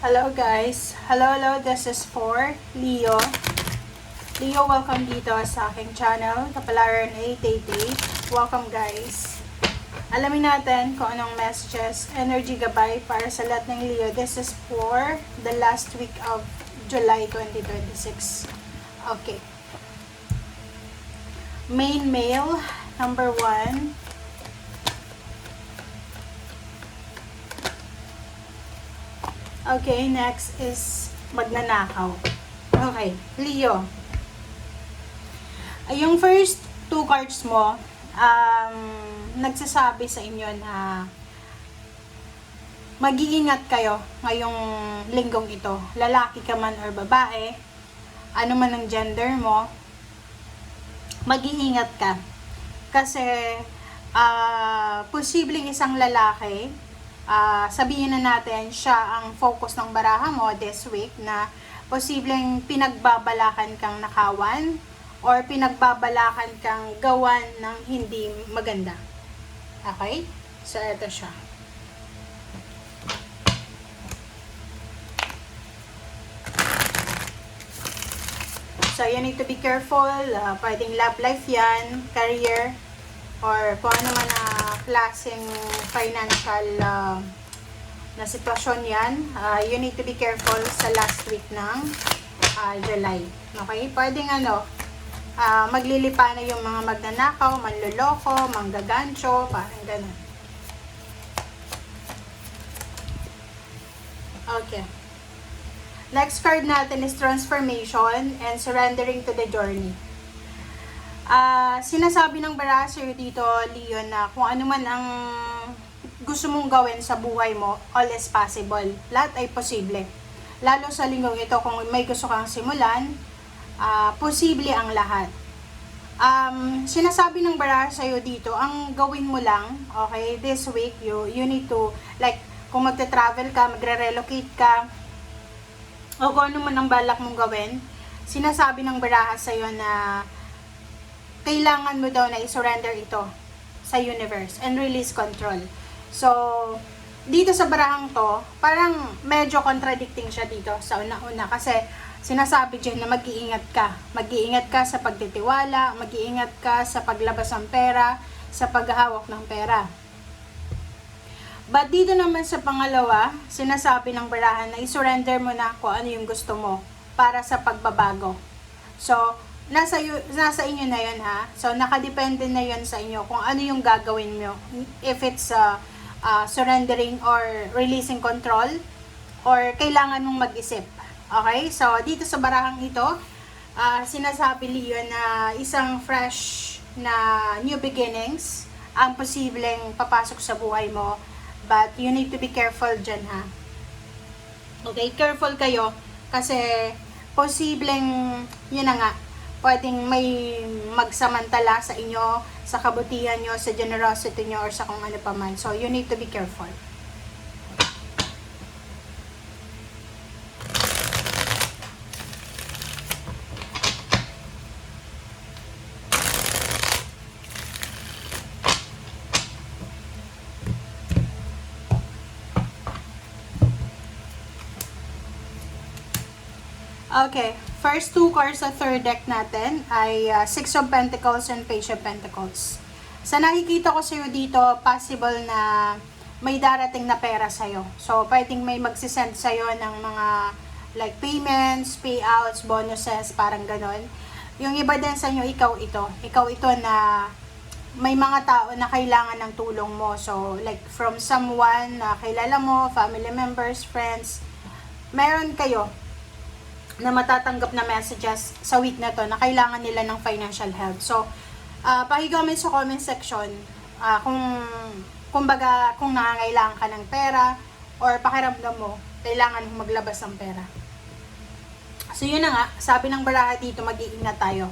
Hello guys. Hello, this is for Leo. Leo, welcome dito sa aking channel, Kapalaran A Tay. Welcome guys. Alamin natin kung anong messages, energy gabay para sa lahat ng Leo. This is for the last week of July 2026. Okay. Main male, number 1. Okay, next is magnanakaw. Okay, Leo. Yung first two cards mo, nagsasabi sa inyo na mag-iingat kayo ngayong linggong ito. Lalaki ka man or babae, ano man ang gender mo, mag-iingat ka. Kasi, posibleng isang lalaki, sabihin na natin siya ang focus ng baraha mo this week na posibleng pinagbabalakan kang nakawan or pinagbabalakan kang gawan ng hindi maganda. Okay? So, ito siya. So, you need to be careful. Pwedeng love life yan, career, or kung ano man na klaseng financial na sitwasyon yan. You need to be careful sa last week ng July. Okay? Pwedeng maglilipa na yung mga magnanakaw, manloloko, manggagancho, parang ganun. Okay. Next card natin is transformation and surrendering to the journey. Sinasabi ng baraha sa'yo dito, Leo, na kung ano man ang gusto mong gawin sa buhay mo, all is possible. Lahat ay posible. Lalo sa linggong ito, kung may gusto kang simulan, posible ang lahat. Sinasabi ng baraha sa'yo dito, ang gawin mo lang, okay, this week, you need to, like, kung magte-travel ka, magre-relocate ka, o kung ano man ang balak mong gawin, sinasabi ng baraha sa'yo na kailangan mo daw na i-surrender ito sa universe and release control. So, dito sa barahang to, parang medyo contradicting siya dito sa una-una kasi sinasabi dyan na mag-iingat ka. Mag-iingat ka sa pagtitiwala, mag-iingat ka sa paglabas ng pera, sa paghahawak ng pera. But dito naman sa pangalawa, sinasabi ng barahan na i-surrender mo na kung ano yung gusto mo para sa pagbabago. So, nasa inyo na yun ha. So, nakadepende na yun sa inyo kung ano yung gagawin mo. If it's surrendering or releasing control or kailangan mong mag-isip. Okay? So, dito sa barahang ito, sinasabi Leo na isang fresh na new beginnings ang posibleng papasok sa buhay mo. But you need to be careful dyan ha. Okay? Careful kayo kasi posibleng, yun na nga, pwedeng may magsamantala sa inyo, sa kabutihan nyo, sa generosity nyo, or sa kung ano pa man. So, you need to be careful. Okay. First two cards sa third deck natin ay Six of Pentacles and Page of Pentacles. Sa nakikita ko sa'yo dito, possible na may darating na pera sa'yo. So, pwedeng may magsisend sa'yo ng mga like payments, payouts, bonuses, parang ganon. Yung iba din sa inyo, ikaw ito. Ikaw ito na may mga tao na kailangan ng tulong mo. So, like from someone na kilala mo, family members, friends, meron kayo na matatanggap na messages sa week na to na kailangan nila ng financial help. So, pakicomment sa comment section kung nangangailangan ka ng pera or pakiramdam mo, kailangan mo maglabas ng pera. So, yun na nga, sabi ng baraha dito, mag-iingat tayo.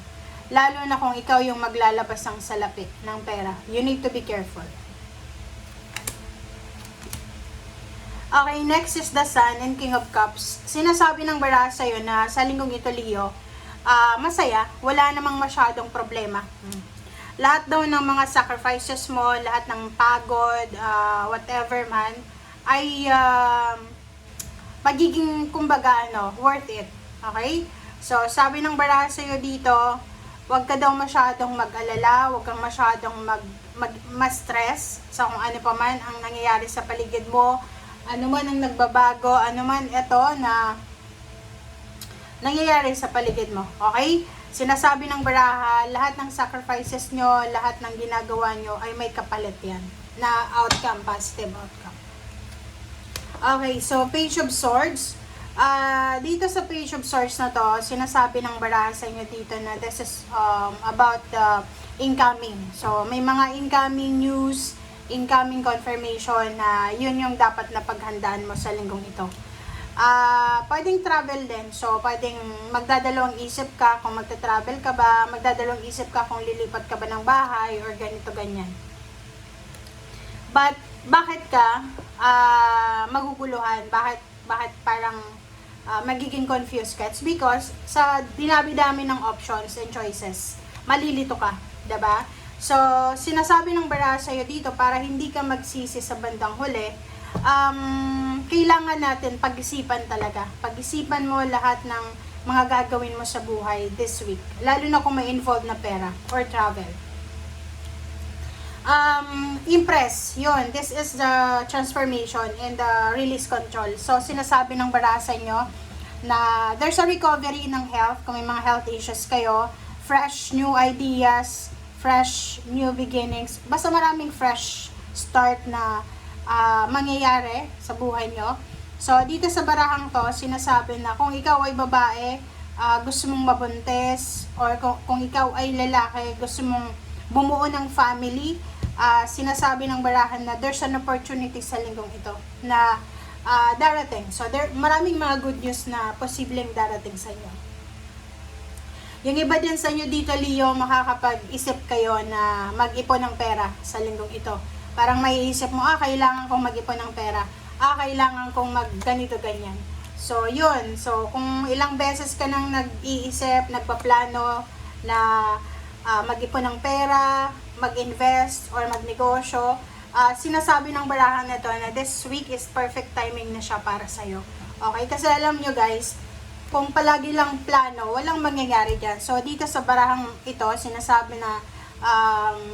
Lalo na kung ikaw yung maglalabas ng salapi ng pera. You need to be careful. Okay, next is the Sun and King of Cups. Sinasabi ng baraha sa'yo na sa linggong ito, Leo, masaya, wala namang masyadong problema. Lahat daw ng mga sacrifices mo, lahat ng pagod, whatever man, ay magiging, kumbaga, worth it. Okay? So, sabi ng baraha sa'yo dito, huwag ka daw masyadong mag-alala, huwag kang masyadong ma-stress sa kung ano pa man ang nangyayari sa paligid mo, ano man ang nagbabago, ano man ito na nangyayari sa paligid mo. Okay? Sinasabi ng baraha, lahat ng sacrifices nyo, lahat ng ginagawa nyo ay may kapalit yan na outcome, positive outcome. Okay, so Page of Swords. Dito sa Page of Swords na to, sinasabi ng baraha sa inyo dito na this is about the incoming. So, may mga incoming news, incoming confirmation na yun yung dapat na paghandaan mo sa linggong ito. Pwedeng travel din. So, pwedeng magdadalawang isip ka kung magta-travel ka ba, magdadalawang isip ka kung lilipat ka ba ng bahay or ganito, ganyan. But, bakit ka maguguluhan? Bakit parang magiging confused ka? It's because sa dinabi-dami ng options and choices, malilito ka, diba? So, sinasabi ng baraha sa'yo dito para hindi ka magsisi sa bandang huli, kailangan natin pag-isipan talaga. Pag-isipan mo lahat ng mga gagawin mo sa buhay this week. Lalo na kung may involved na pera or travel. Impress. Yun. This is the transformation and the release control. So, sinasabi ng baraha sa inyo na there's a recovery ng health. Kung may mga health issues kayo, fresh new ideas, fresh new beginnings. Basta maraming fresh start na mangyayari sa buhay nyo. So, dito sa barahang to, sinasabi na kung ikaw ay babae, gusto mong mabuntis, or kung ikaw ay lalaki, gusto mong bumuo ng family, sinasabi ng barahan na there's an opportunity sa linggong ito na darating. So, maraming mga good news na posibleng darating sa inyo. Yung iba din sa inyo dito, Leo, makakapag-isip kayo na mag-ipon ng pera sa linggong ito. Parang may isip mo, kailangan kong mag-ipon ng pera. Kailangan kong mag-ganito, ganyan. So, yun. So, kung ilang beses ka nang nag-iisip, nagpaplano na mag-ipon ng pera, mag-invest, or magnegosyo, sinasabi ng barahan na to na this week is perfect timing na siya para sa'yo. Okay? Kasi alam nyo guys, kung palagi lang plano, walang mangyayari dyan. So, dito sa barahang ito, sinasabi na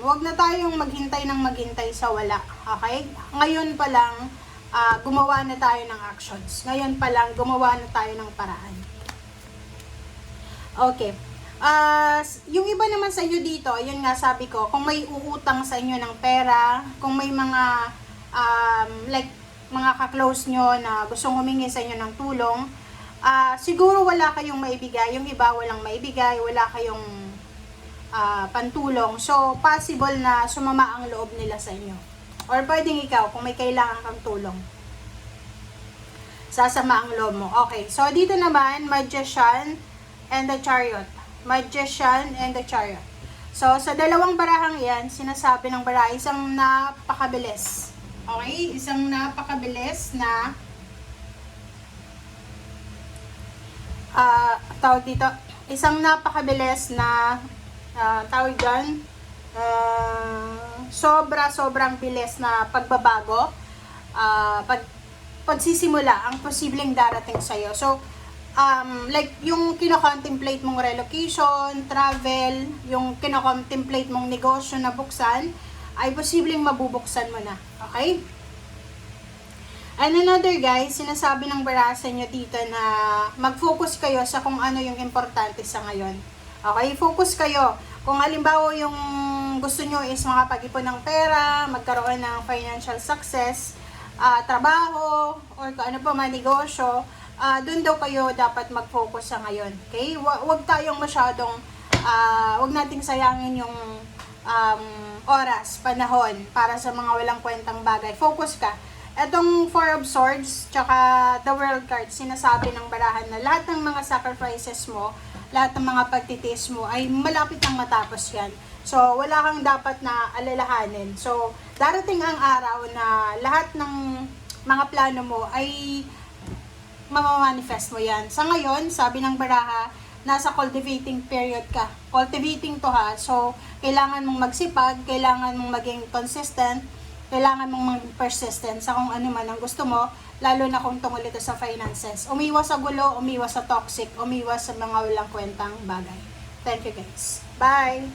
wag na tayong maghintay ng maghintay sa wala. Okay? Ngayon pa lang, gumawa na tayo ng actions. Ngayon pa lang, gumawa na tayo ng paraan. Okay. Yung iba naman sa inyo dito, yun nga sabi ko, kung may uutang sa inyo ng pera, kung may mga, like, mga ka-close nyo na gustong humingi sa inyo ng tulong, siguro wala kayong maibigay. Yung iba walang maibigay, wala kayong pantulong. So, possible na sumama ang loob nila sa inyo. Or pwedeng ikaw, kung may kailangan kang tulong, sasama ang loob mo. Okay, so dito naman, Magician and the Chariot. Magician and the Chariot. So, sa dalawang barahang yan, sinasabi ng baraha, isang napakabilis. Okay, isang napakabilis na tawag dito, isang napakabilis na tawag dyan, sobrang bilis na pagbabago, pagsisimula ang posibleng darating sa'yo. So, like yung kino-contemplate mong relocation, travel, yung kino-contemplate mong negosyo na buksan, ay posibleng mabubuksan mo na. Okay? And another guys, sinasabi ng baraha sa inyo dito na mag-focus kayo sa kung ano yung importante sa ngayon. Okay? Focus kayo. Kung halimbawa yung gusto nyo is makapag-ipon ng pera, magkaroon ng financial success, trabaho, or kung ano pa man negosyo, doon daw kayo dapat mag-focus sa ngayon. Okay? Huwag tayong masyadong, huwag nating sayangin yung oras, panahon, para sa mga walang kwentang bagay. Focus ka. Etong Four of Swords, tsaka the World card, sinasabi ng barahan na lahat ng mga sacrifices mo, lahat ng mga pagtitiis mo, ay malapit nang matapos yan. So, wala kang dapat na alalahanin. So, darating ang araw na lahat ng mga plano mo ay mamamanifest mo yan. Sa ngayon, sabi ng baraha, nasa cultivating period ka. Cultivating to ha. So, kailangan mong magsipag, kailangan mong maging consistent, kailangan mong maging persistent sa kung ano man ang gusto mo. lalo na kung tungkol ito sa finances. Umiwas sa gulo, umiwas sa toxic, umiwas sa mga walang kwentang bagay. Thank you guys. Bye!